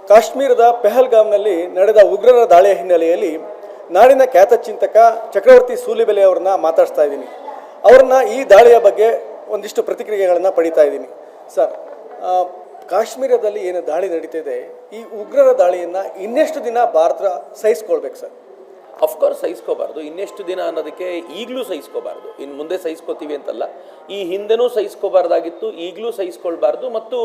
ಕಾಶ್ಮೀರದ ಪೆಹಲ್ಗಾಮ್ನಲ್ಲಿ ನಡೆದ ಉಗ್ರರ ದಾಳಿಯ ಹಿನ್ನೆಲೆಯಲ್ಲಿ ನಾಡಿನ ಖ್ಯಾತ ಚಿಂತಕ ಚಕ್ರವರ್ತಿ ಸೂಲಿಬೆಲೆ ಅವರನ್ನ ಮಾತಾಡ್ತಾ ಇದ್ದೀನಿ. ಅವ್ರನ್ನ ಈ ದಾಳಿಯ ಬಗ್ಗೆ ಒಂದಿಷ್ಟು ಪ್ರತಿಕ್ರಿಯೆಗಳನ್ನು ಪಡಿತಾ ಇದ್ದೀನಿ. ಸರ್, ಕಾಶ್ಮೀರದಲ್ಲಿ ಏನು ದಾಳಿ ನಡೀತಿದೆ, ಈ ಉಗ್ರರ ದಾಳಿಯನ್ನು ಇನ್ನೆಷ್ಟು ದಿನ ಭಾರತ ಸಹಿಸ್ಕೊಳ್ಬೇಕು ಸರ್? ಅಫ್ಕೋರ್ಸ್ ಸಹಿಸ್ಕೋಬಾರ್ದು. ಇನ್ನೆಷ್ಟು ದಿನ ಅನ್ನೋದಕ್ಕೆ ಈಗಲೂ ಸಹಿಸ್ಕೋಬಾರ್ದು. ಇನ್ನು ಮುಂದೆ ಸಹಿಸ್ಕೋತೀವಿ ಅಂತಲ್ಲ, ಈ ಹಿಂದೆನೂ ಸಹಿಸ್ಕೋಬಾರ್ದಾಗಿತ್ತು, ಈಗಲೂ ಸಹಿಸ್ಕೊಳ್ಬಾರ್ದು. ಮತ್ತು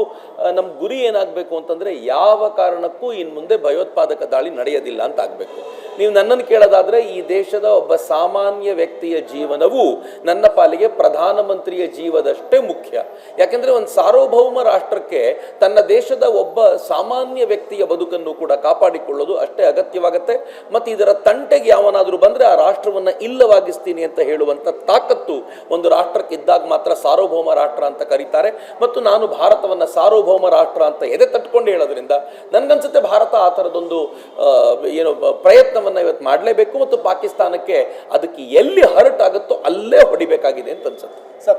ನಮ್ಮ ಗುರಿ ಏನಾಗಬೇಕು ಅಂತಂದರೆ, ಯಾವ ಕಾರಣಕ್ಕೂ ಇನ್ನು ಮುಂದೆ ಭಯೋತ್ಪಾದಕ ದಾಳಿ ನಡೆಯೋದಿಲ್ಲ ಅಂತ ಆಗಬೇಕು. ನೀವು ನನ್ನನ್ನು ಕೇಳೋದಾದರೆ, ಈ ದೇಶದ ಒಬ್ಬ ಸಾಮಾನ್ಯ ವ್ಯಕ್ತಿಯ ಜೀವನವು ನನ್ನ ಪಾಲಿಗೆ ಪ್ರಧಾನಮಂತ್ರಿಯ ಜೀವದಷ್ಟೇ ಮುಖ್ಯ. ಯಾಕೆಂದರೆ ಒಂದು ಸಾರ್ವಭೌಮ ರಾಷ್ಟ್ರಕ್ಕೆ ತನ್ನ ದೇಶದ ಒಬ್ಬ ಸಾಮಾನ್ಯ ವ್ಯಕ್ತಿಯ ಬದುಕನ್ನು ಕೂಡ ಕಾಪಾಡಿಕೊಳ್ಳೋದು ಅಷ್ಟೇ ಅಗತ್ಯವಾಗುತ್ತೆ. ಮತ್ತು ಇದರ ತಂಟೆಗೆ ಯಾವನಾದರೂ ಬಂದರೆ ಆ ರಾಷ್ಟ್ರವನ್ನು ಇಲ್ಲವಾಗಿಸ್ತೀನಿ ಅಂತ ಹೇಳುವಂಥ ತಾಕತ್ತು ಒಂದು ರಾಷ್ಟ್ರಕ್ಕೆ ಇದ್ದಾಗ ಮಾತ್ರ ಸಾರ್ವಭೌಮ ರಾಷ್ಟ್ರ ಅಂತ ಕರೀತಾರೆ. ಮತ್ತು ನಾನು ಭಾರತವನ್ನು ಸಾರ್ವಭೌಮ ರಾಷ್ಟ್ರ ಅಂತ ಎದೆ ತಟ್ಕೊಂಡು ಹೇಳೋದ್ರಿಂದ ನನಗನ್ಸುತ್ತೆ ಭಾರತ ಆ ಥರದೊಂದು ಪ್ರಯತ್ನವನ್ನು ಇವತ್ತು ಮಾಡಲೇಬೇಕು. ಮತ್ತು ಪಾಕಿಸ್ತಾನಕ್ಕೆ ಅದಕ್ಕೆ ಎಲ್ಲಿ ಹರ್ಟ್ ಆಗುತ್ತೋ ಅಲ್ಲೇ ಹೊಡಿಬೇಕಾಗಿದೆ ಅಂತ ಅನ್ಸುತ್ತೆ. ಸರ್,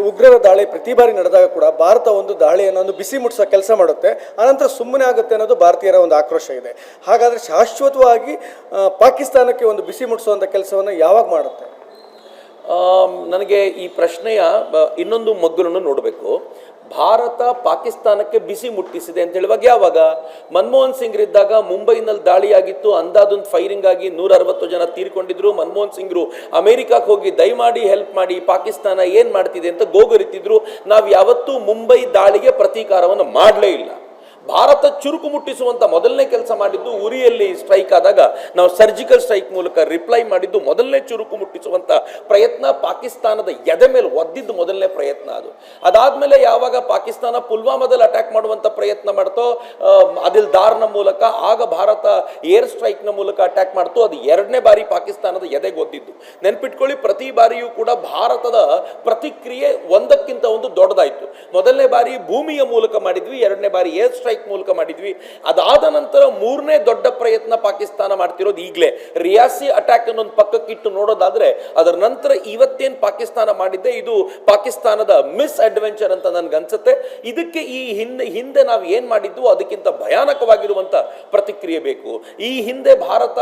ಉಗ್ರರ ದಾಳಿ ಪ್ರತಿ ಬಾರಿ ನಡೆದಾಗ ಕೂಡ ಭಾರತ ಒಂದು ದಾಳಿಯನ್ನು ಬಿಸಿ ಮುಟ್ಟಿಸೋ ಕೆಲಸ ಮಾಡುತ್ತೆ, ಆನಂತರ ಸುಮ್ಮನೆ ಆಗುತ್ತೆ ಅನ್ನೋದು ಭಾರತೀಯರ ಒಂದು ಆಕ್ರೋಶ ಇದೆ. ಹಾಗಾದರೆ ಶಾಶ್ವತವಾಗಿ ಪಾಕಿಸ್ತಾನಕ್ಕೆ ಒಂದು ಬಿಸಿ ಮುಟ್ಟಿಸುವಂಥ ಕೆಲಸವನ್ನು ಯಾವಾಗ ಮಾಡುತ್ತೆ? ನನಗೆ ಈ ಪ್ರಶ್ನೆಯ ಇನ್ನೊಂದು ಮಗ್ಗುಲನ್ನು ನೋಡಬೇಕು. ಭಾರತ ಪಾಕಿಸ್ತಾನಕ್ಕೆ ಬಿಸಿ ಮುಟ್ಟಿಸಿದೆ ಅಂತ ಹೇಳುವಾಗ ಯಾವಾಗ? ಮನಮೋಹನ್ ಸಿಂಗ್ ಇದ್ದಾಗ ಮುಂಬೈನಲ್ಲಿ ದಾಳಿಯಾಗಿತ್ತು, ಅಂದಾದೊಂದು ಫೈರಿಂಗ್ ಆಗಿ 160 ಜನ ತೀರ್ಕೊಂಡಿದ್ರು. ಮನಮೋಹನ್ ಸಿಂಗ್ರು ಅಮೆರಿಕಕ್ಕೆ ಹೋಗಿ ದಯಮಾಡಿ ಹೆಲ್ಪ್ ಮಾಡಿ, ಪಾಕಿಸ್ತಾನ ಏನು ಮಾಡ್ತಿದೆ ಅಂತ ಗೋಗರಿತಿದ್ರು. ನಾವು ಯಾವತ್ತೂ ಮುಂಬೈ ದಾಳಿಗೆ ಪ್ರತೀಕಾರವನ್ನು ಮಾಡಲೇ ಇಲ್ಲ. ಭಾರತ ಚುರುಕು ಮುಟ್ಟಿಸುವಂಥ ಮೊದಲನೇ ಕೆಲಸ ಮಾಡಿದ್ದು ಉರಿಯಲ್ಲಿ ಸ್ಟ್ರೈಕ್ ಆದಾಗ ನಾವು ಸರ್ಜಿಕಲ್ ಸ್ಟ್ರೈಕ್ ಮೂಲಕ ರಿಪ್ಲೈ ಮಾಡಿದ್ದು ಮೊದಲನೇ ಚುರುಕು ಮುಟ್ಟಿಸುವಂಥ ಪ್ರಯತ್ನ. ಪಾಕಿಸ್ತಾನದ ಎದೆ ಮೇಲೆ ಒದ್ದಿದ್ದು ಮೊದಲನೇ ಪ್ರಯತ್ನ ಅದು. ಅದಾದಮೇಲೆ ಯಾವಾಗ ಪಾಕಿಸ್ತಾನ ಪುಲ್ವಾಮಾದಲ್ಲಿ ಅಟ್ಯಾಕ್ ಮಾಡುವಂಥ ಪ್ರಯತ್ನ ಮಾಡ್ತೋ, ಅದಿಲ್ ದಾರ್ನ ಮೂಲಕ, ಆಗ ಭಾರತ ಏರ್ ಸ್ಟ್ರೈಕ್ನ ಮೂಲಕ ಅಟ್ಯಾಕ್ ಮಾಡ್ತೋ, ಅದು ಎರಡನೇ ಬಾರಿ ಪಾಕಿಸ್ತಾನದ ಎದೆಗೆ ಒದ್ದಿದ್ದು. ನೆನ್ಪಿಟ್ಕೊಳ್ಳಿ, ಪ್ರತಿ ಬಾರಿಯೂ ಕೂಡ ಭಾರತದ ಪ್ರತಿಕ್ರಿಯೆ ಒಂದಕ್ಕಿಂತ ಒಂದು ದೊಡ್ಡದಾಯಿತು. ಮೊದಲನೇ ಬಾರಿ ಭೂಮಿಯ ಮೂಲಕ ಮಾಡಿದ್ವಿ, ಎರಡನೇ ಬಾರಿ ಏರ್ ಸ್ಟ್ರೈಕ್ ಮೂಲಕ ಮಾಡಿದ್ವಿ. ಅದಾದ ನಂತರ ಮೂರನೇ ದೊಡ್ಡ ಪ್ರಯತ್ನ ಪಾಕಿಸ್ತಾನ ಮಾಡ್ತಿರೋದು ಈಗಲೇ. ರಿಯಾಸಿ ಅಟ್ಯಾಕ್ ಅನ್ನೊಂದು ಪಕ್ಕಕ್ಕಿಟ್ಟು ನೋಡೋದಾದ್ರೆ, ಅದರ ನಂತರ ಇವತ್ತೇನು ಪಾಕಿಸ್ತಾನ ಮಾಡಿದ್ದೆ, ಇದು ಪಾಕಿಸ್ತಾನದ ಮಿಸ್ ಅಡ್ವೆಂಚರ್ ಅಂತ ನನ್ಗನ್ಸುತ್ತೆ. ಇದಕ್ಕೆ ಈ ಹಿಂದೆ ನಾವು ಏನ್ ಮಾಡಿದ್ವು ಅದಕ್ಕಿಂತ ಭಯಾನಕವಾಗಿರುವಂತ ಪ್ರತಿಕ್ರಿಯೆ ಬೇಕು. ಈ ಹಿಂದೆ Bharat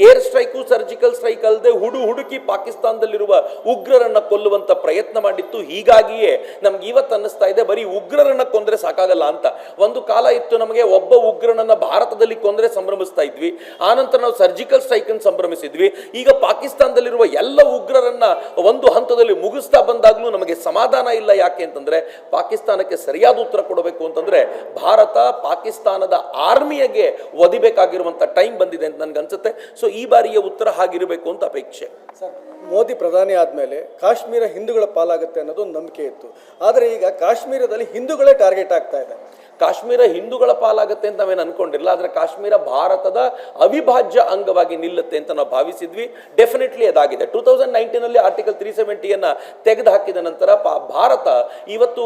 air strike surgical strike ಅಲ್ಲದೆ ಹುಡುಕಿ ಪಾಕಿಸ್ತಾನದಲ್ಲಿರುವ ಉಗ್ರರನ್ನ ಕೊಲ್ಲುವಂತ ಪ್ರಯತ್ನ ಮಾಡಿತ್ತು. ಹೀಗಾಗಿಯೇ ನಮ್ಗೆ ಇವತ್ತು ಅನ್ನಿಸ್ತಾ ಇದೆ, ಬರೀ ಉಗ್ರರನ್ನ ಕೊಂದ್ರೆ ಸಾಕಾಗಲ್ಲ ಅಂತ. ಒಂದು ಕಾಲ ಇತ್ತು, ನಮಗೆ ಒಬ್ಬ ಉಗ್ರನನ್ನ ಭಾರತದಲ್ಲಿ ಕೊಂದ್ರೆ ಸಂಭ್ರಮಿಸ್ತಾ ಇದ್ವಿ. ಆನಂತರ ನಾವು ಸರ್ಜಿಕಲ್ ಸ್ಟ್ರೈಕ್ ಅನ್ನು ಸಂಭ್ರಮಿಸಿದ್ವಿ. ಈಗ ಪಾಕಿಸ್ತಾನದಲ್ಲಿರುವ ಎಲ್ಲ ಉಗ್ರರನ್ನ ಒಂದು ಹಂತದಲ್ಲಿ ಮುಗಿಸ್ತಾ ಬಂದಾಗ್ಲೂ ನಮಗೆ ಸಮಾಧಾನ ಇಲ್ಲ. ಯಾಕೆ ಅಂತಂದ್ರೆ, ಪಾಕಿಸ್ತಾನಕ್ಕೆ ಸರಿಯಾದ ಉತ್ತರ ಕೊಡಬೇಕು ಅಂತಂದ್ರೆ ಭಾರತ ಪಾಕಿಸ್ತಾನದ ಆರ್ಮಿಯಾಗೆ ಒದಿಬೇಕಾಗಿರುವಂತ ಟೈಮ್ ಬಂದಿದೆ ಅಂತ ನನ್ಗೆ ಅನ್ಸುತ್ತೆ. ಸೊ ಈ ಬಾರಿಯ ಉತ್ತರ ಹಾಗಿರಬೇಕು ಅಂತ ಅಪೇಕ್ಷೆ. ಸರ್, ಮೋದಿ ಪ್ರಧಾನಿ ಆದಮೇಲೆ ಕಾಶ್ಮೀರ ಹಿಂದೂಗಳ ಪಾಲಾಗುತ್ತೆ ಅನ್ನೋದು ನಂಬಿಕೆ ಇತ್ತು. ಆದರೆ ಈಗ ಕಾಶ್ಮೀರದಲ್ಲಿ ಹಿಂದೂಗಳೇ ಟಾರ್ಗೆಟ್ ಆಗ್ತಾ ಇದೆ. ಕಾಶ್ಮೀರ ಹಿಂದೂಗಳ ಪಾಲಾಗುತ್ತೆ ಅಂತ ನಾವೇನು ಅನ್ಕೊಂಡಿರಲ್ಲ. ಆದರೆ ಕಾಶ್ಮೀರ ಭಾರತದ ಅವಿಭಾಜ್ಯ ಅಂಗವಾಗಿ ನಿಲ್ಲುತ್ತೆ ಅಂತ ನಾವು ಭಾವಿಸಿದ್ವಿ. ಡೆಫಿನೆಟ್ಲಿ ಅದಾಗಿದೆ. 2019 ಆರ್ಟಿಕಲ್ 370 ತೆಗೆದು ಹಾಕಿದ ನಂತರ ಭಾರತ ಇವತ್ತು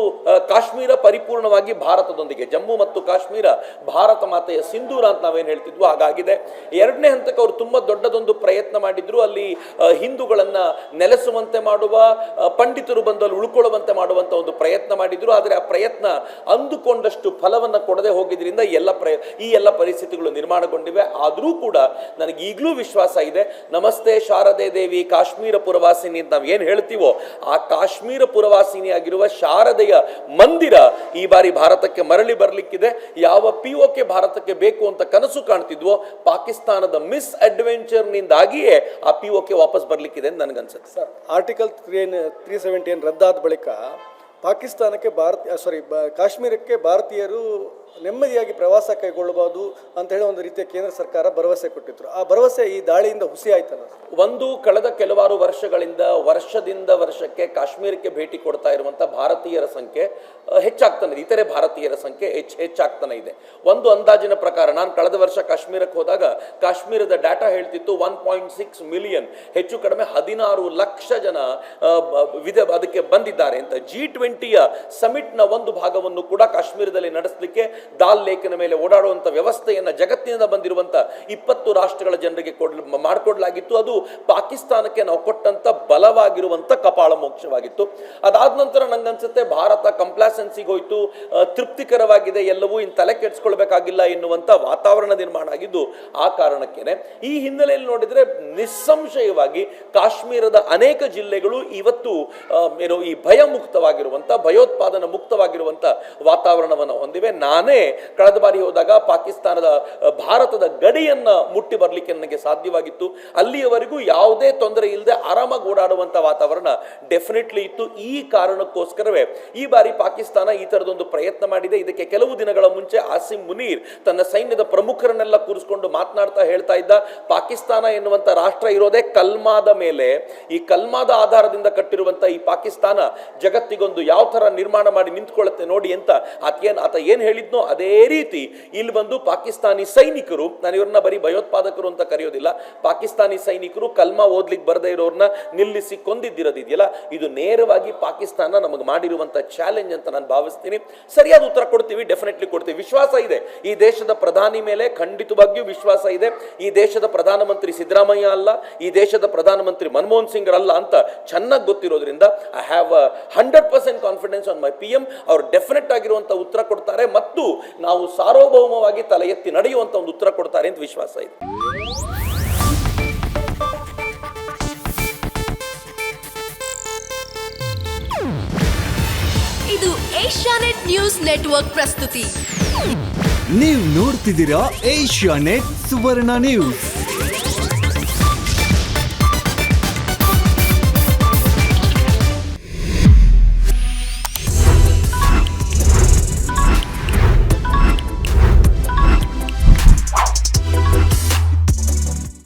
ಕಾಶ್ಮೀರ ಪರಿಪೂರ್ಣವಾಗಿ ಭಾರತದೊಂದಿಗೆ, ಜಮ್ಮು ಮತ್ತು ಕಾಶ್ಮೀರ ಭಾರತ ಮಾತೆಯ ಸಿಂಧೂರ ಅಂತ ನಾವೇನು ಹೇಳ್ತಿದ್ವು ಹಾಗಾಗಿದೆ. ಎರಡನೇ ಹಂತಕ್ಕೆ ಅವರು ತುಂಬಾ ದೊಡ್ಡದೊಂದು ಪ್ರಯತ್ನ ಮಾಡಿದ್ರು. ಅಲ್ಲಿ ಹಿಂದೂಗಳನ್ನ ನೆಲೆಸುವಂತೆ ಮಾಡುವ, ಪಂಡಿತರು ಬಂದಲ್ಲಿ ಉಳ್ಕೊಳ್ಳುವಂತೆ ಮಾಡುವಂತ ಒಂದು ಪ್ರಯತ್ನ ಮಾಡಿದ್ರು. ಆದರೆ ಆ ಪ್ರಯತ್ನ ಅಂದುಕೊಂಡಷ್ಟು ಫಲವನ್ನು ಕೊಡದೆ ಹೋಗಿದ್ರಿಂದ ಈ ಎಲ್ಲ ಪರಿಸ್ಥಿತಿಗಳು ನಿರ್ಮಾಣಗೊಂಡಿವೆ. ಆದರೂ ಕೂಡ ನನಗೆ ಈಗಲೂ ವಿಶ್ವಾಸ ಇದೆ, ನಮಸ್ತೆ ಶಾರದೆ ದೇವಿ ಕಾಶ್ಮೀರ ಪುರವಾಸಿನಿ ಅಂತ ನಾವು ಏನು ಹೇಳ್ತೀವೋ, ಆ ಕಾಶ್ಮೀರ ಪುರವಾಸಿನಿಯಾಗಿರುವ ಶಾರದೆಯ ಮಂದಿರ ಈ ಬಾರಿ ಭಾರತಕ್ಕೆ ಮರಳಿ ಬರಲಿಕ್ಕಿದೆ. ಯಾವ POK ಭಾರತಕ್ಕೆ ಬೇಕು ಅಂತ ಕನಸು ಕಾಣ್ತಿದ್ವೋ, ಪಾಕಿಸ್ತಾನದ ಮಿಸ್ ಅಡ್ವೆಂಚರ್ ನಿಂದಾಗಿಯೇ ಆ POK ವಾಪಸ್ ಬರಲಿಕ್ಕಿದೆ ಅಂತ ನನಗನ್ಸುತ್ತೆ. ಸರ್, ಆರ್ಟಿಕಲ್ 370 ರದ್ದಾದ ಬಳಿಕ ಪಾಕಿಸ್ತಾನಕ್ಕೆ ಕಾಶ್ಮೀರಕ್ಕೆ ಭಾರತೀಯರು ನೆಮ್ಮದಿಯಾಗಿ ಪ್ರವಾಸ ಕೈಗೊಳ್ಳಬಹುದು ಅಂತ ಹೇಳಿ ಒಂದು ರೀತಿಯ ಕೇಂದ್ರ ಸರ್ಕಾರ ಭರವಸೆ ಕೊಟ್ಟಿದ್ರು. ಆ ಭರವಸೆ ಈ ದಾಳಿಯಿಂದ ಹುಸಿ ಆಯ್ತಲ್ಲ? ಒಂದು, ಕಳೆದ ಕೆಲವಾರು ವರ್ಷದಿಂದ ವರ್ಷಕ್ಕೆ ಕಾಶ್ಮೀರಕ್ಕೆ ಭೇಟಿ ಕೊಡ್ತಾ ಇರುವಂತ ಭಾರತೀಯರ ಸಂಖ್ಯೆ ಹೆಚ್ಚಾಗ್ತಾನೆ ಇದೆ. ಇತರೆ ಭಾರತೀಯರ ಸಂಖ್ಯೆ ಹೆಚ್ಚಾಗ್ತಾನೆ ಇದೆ. ಒಂದು ಅಂದಾಜಿನ ಪ್ರಕಾರ, ನಾನು ಕಳೆದ ವರ್ಷ ಕಾಶ್ಮೀರಕ್ಕೆ ಹೋದಾಗ ಕಾಶ್ಮೀರದ ಡಾಟಾ ಹೇಳ್ತಿತ್ತು 1.6 ಮಿಲಿಯನ್, ಹೆಚ್ಚು ಕಡಿಮೆ 16 ಲಕ್ಷ ಜನ ಅದಕ್ಕೆ ಬಂದಿದ್ದಾರೆ ಅಂತ. G20 ಸಮಿಟ್ನ ಒಂದು ಭಾಗವನ್ನು ಕೂಡ ಕಾಶ್ಮೀರದಲ್ಲಿ ನಡೆಸಲಿಕ್ಕೆ ದಾಲ್ ಲೇಖನ ಮೇಲೆ ಓಡಾಡುವಂಥ ವ್ಯವಸ್ಥೆಯನ್ನು ಜಗತ್ತಿನಿಂದ ಬಂದಿರುವಂಥ 20 ರಾಷ್ಟ್ರಗಳ ಜನರಿಗೆ ಮಾಡಿಕೊಡ್ಲಾಗಿತ್ತು. ಅದು ಪಾಕಿಸ್ತಾನಕ್ಕೆ ನಾವು ಕೊಟ್ಟಂತ ಬಲವಾಗಿರುವಂಥ ಕಪಾಳ ಮೋಕ್ಷವಾಗಿತ್ತು. ಅದಾದ ನಂತರ ನಂಗನ್ಸುತ್ತೆ ಭಾರತ ಕಂಪ್ಲಾಸೆನ್ಸಿಗೆ ಹೋಯ್ತು, ತೃಪ್ತಿಕರವಾಗಿದೆ, ಎಲ್ಲವೂ ಇನ್ನು ತಲೆ ಕೆಡಿಸ್ಕೊಳ್ಬೇಕಾಗಿಲ್ಲ ಎನ್ನುವಂಥ ವಾತಾವರಣ ನಿರ್ಮಾಣ ಆಗಿದ್ದು ಆ ಕಾರಣಕ್ಕೇನೆ. ಈ ಹಿನ್ನೆಲೆಯಲ್ಲಿ ನೋಡಿದ್ರೆ ನಿಸ್ಸಂಶಯವಾಗಿ ಕಾಶ್ಮೀರದ ಅನೇಕ ಜಿಲ್ಲೆಗಳು ಇವತ್ತು ಏನು ಈ ಭಯ ಮುಕ್ತವಾಗಿರುವಂಥ, ಭಯೋತ್ಪಾದನಾ ಮುಕ್ತವಾಗಿರುವಂಥ ವಾತಾವರಣವನ್ನು ಹೊಂದಿವೆ. ನಾನೇ ಕಳೆದ ಬಾರಿ ಹೋದಾಗ ಪಾಕಿಸ್ತಾನದ ಭಾರತದ ಗಡಿಯನ್ನ ಮುಟ್ಟಿ ಬರಲಿಕ್ಕೆ ನನಗೆ ಸಾಧ್ಯವಾಗಿತ್ತು. ಅಲ್ಲಿಯವರೆಗೂ ಯಾವುದೇ ತೊಂದರೆ ಇಲ್ಲದೆ ಆರಾಮಾಗಿ ಓಡಾಡುವಂಥ ವಾತಾವರಣ ಡೆಫಿನೆಟ್ಲಿ ಇತ್ತು. ಈ ಕಾರಣಕ್ಕೋಸ್ಕರವೇ ಈ ಬಾರಿ ಪಾಕಿಸ್ತಾನ ಈ ತರದೊಂದು ಪ್ರಯತ್ನ ಮಾಡಿದೆ. ಇದಕ್ಕೆ ಕೆಲವು ದಿನಗಳ ಮುಂಚೆ ಆಸಿಮ್ ಮುನೀರ್ ತನ್ನ ಸೈನ್ಯದ ಪ್ರಮುಖರನ್ನೆಲ್ಲ ಕೂರಿಸಿಕೊಂಡು ಮಾತನಾಡ್ತಾ ಹೇಳ್ತಾ ಇದ್ದ, ಪಾಕಿಸ್ತಾನ ಎನ್ನುವಂಥ ರಾಷ್ಟ್ರ ಇರೋದೇ ಕಲ್ಮಾದ ಮೇಲೆ, ಈ ಕಲ್ಮಾದ ಆಧಾರದಿಂದ ಕಟ್ಟಿರುವಂಥ ಈ ಪಾಕಿಸ್ತಾನ ಜಗತ್ತಿಗೊಂದು ಯಾವ ತರ ನಿರ್ಮಾಣ ಮಾಡಿ ನಿಂತ್ಕೊಳ್ಳುತ್ತೆ ನೋಡಿ ಅಂತ ಆತ ಏನ್ ಹೇಳಿದ್ನೋ ಅದೇ ರೀತಿ ಇಲ್ಲಿ ಬಂದು ಪಾಕಿಸ್ತಾನಿ ಸೈನಿಕರು, ನಾನು ಇವ್ರನ್ನ ಬರೀ ಭಯೋತ್ಪಾದಕರು ಅಂತ ಕರೆಯೋದಿಲ್ಲ, ಪಾಕಿಸ್ತಾನಿ ಸೈನಿಕರು ಕಲ್ಮಾ ಓದ್ಲಿಕ್ಕೆ ಬರದೇ ಇರೋರ್ನ ನಿಲ್ಲಿಸಿ ಕೊಂದಿದ್ದಿರೋದಿದೆಯಲ್ಲ, ಇದು ನೇರವಾಗಿ ಪಾಕಿಸ್ತಾನ ನಮಗೆ ಮಾಡಿರುವಂತ ಚಾಲೆಂಜ್ ಅಂತ ನಾನು ಭಾವಿಸ್ತೀನಿ. ಸರಿಯಾದ ಉತ್ತರ ಕೊಡ್ತೀವಿ, ಡೆಫಿನೆಟ್ಲಿ ಕೊಡ್ತೀವಿ. ವಿಶ್ವಾಸ ಇದೆ ಈ ದೇಶದ ಪ್ರಧಾನಿ ಮೇಲೆ, ಖಂಡಿತವಾಗಿಯೂ ವಿಶ್ವಾಸ ಇದೆ. ಈ ದೇಶದ ಪ್ರಧಾನಮಂತ್ರಿ ಸಿದ್ದರಾಮಯ್ಯ ಅಲ್ಲ, ಈ ದೇಶದ ಪ್ರಧಾನಮಂತ್ರಿ ಮನಮೋಹನ್ ಸಿಂಗ್ ಅಲ್ಲ ಅಂತ ಚೆನ್ನಾಗಿ ಗೊತ್ತಿರೋದ್ರಿಂದ I have 100% confidence on my PM. ಅವರು ಡೆಫಿನೆಟ್ ಆಗಿರುವಂತ ಉತ್ತರ ಕೊಡ್ತಾರೆ ಮತ್ತು ನಾವು ಸಾರ್ವಭೌಮವಾಗಿ ತಲೆ ಎತ್ತಿ ನಡೆಯುವಂತ ಒಂದು ಉತ್ತರ ಕೊಡ್ತಾರೆ ಅಂತ ವಿಶ್ವಾಸ ಇದೆ. ಇದು ಏಷ್ಯಾನೆಟ್ ನ್ಯೂಸ್ ನೆಟ್ವರ್ಕ್ ಪ್ರಸ್ತುತಿ. ನೀವು ನೋಡ್ತಿದ್ದೀರಾ ಏಷ್ಯಾನೆಟ್ ಸುವರ್ಣ ನ್ಯೂಸ್.